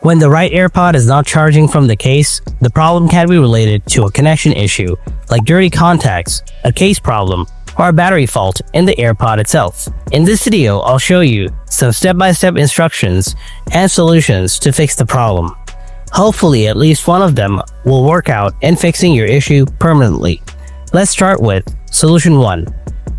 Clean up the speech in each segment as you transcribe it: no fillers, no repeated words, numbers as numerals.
When the right AirPod is not charging from the case, the problem can be related to a connection issue, like dirty contacts, a case problem, or a battery fault in the AirPod itself. In this video, I'll show you some step-by-step instructions and solutions to fix the problem. Hopefully, at least one of them will work out in fixing your issue permanently. Let's start with Solution 1,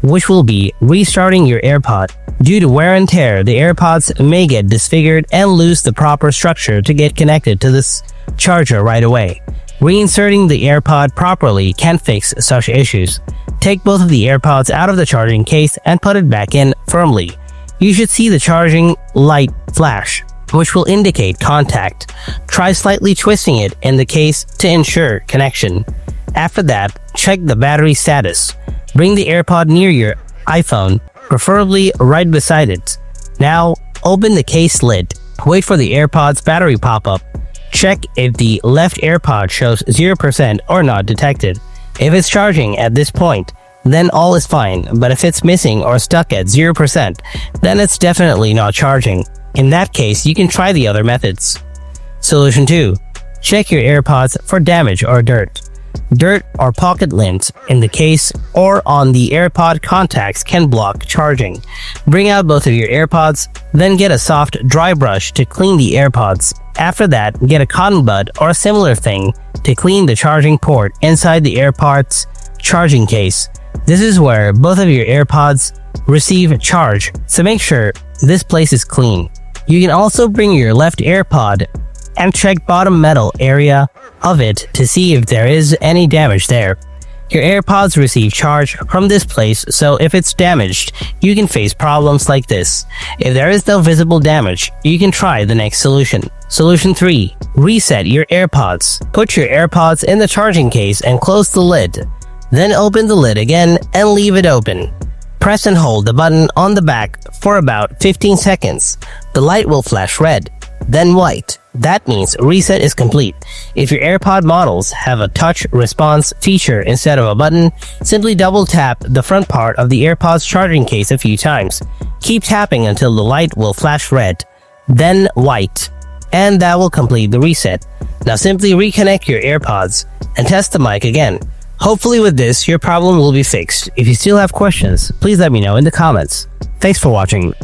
which will be restarting your AirPod. Due to wear and tear, the AirPods may get disfigured and lose the proper structure to get connected to this charger right away. Reinserting the AirPod properly can fix such issues. Take both of the AirPods out of the charging case and put it back in firmly. You should see the charging light flash, which will indicate contact. Try slightly twisting it in the case to ensure connection. After that, check the battery status. Bring the AirPod near your iPhone, preferably right beside it. Now, open the case lid. Wait for the AirPod's battery pop-up. Check if the left AirPod shows 0% or not detected. If it's charging at this point, then all is fine, but if it's missing or stuck at 0%, then it's definitely not charging. In that case, you can try the other methods. Solution 2. Check your AirPods for damage or dirt. Dirt or pocket lint in the case or on the AirPod contacts can block charging. Bring out both of your AirPods, then get a soft, dry brush to clean the AirPods. After that, get a cotton bud or a similar thing to clean the charging port inside the AirPods charging case. This is where both of your AirPods receive charge, so make sure this place is clean. You can also bring your left AirPod and check bottom metal area of it to see if there is any damage there. Your AirPods receive charge from this place, so if it's damaged, you can face problems like this. If there is no visible damage, you can try the next solution. Solution 3. Reset your AirPods. Put your AirPods in the charging case and close the lid. Then open the lid again and leave it open. Press and hold the button on the back for about 15 seconds. The light will flash red, then white. That means reset is complete. If your AirPod models have a touch response feature instead of a button, simply double tap the front part of the AirPod's charging case a few times. Keep tapping until the light will flash red, then white, and that will complete the reset. Now simply reconnect your AirPods and test the mic again. Hopefully with this, your problem will be fixed. If you still have questions, please let me know in the comments. Thanks for watching.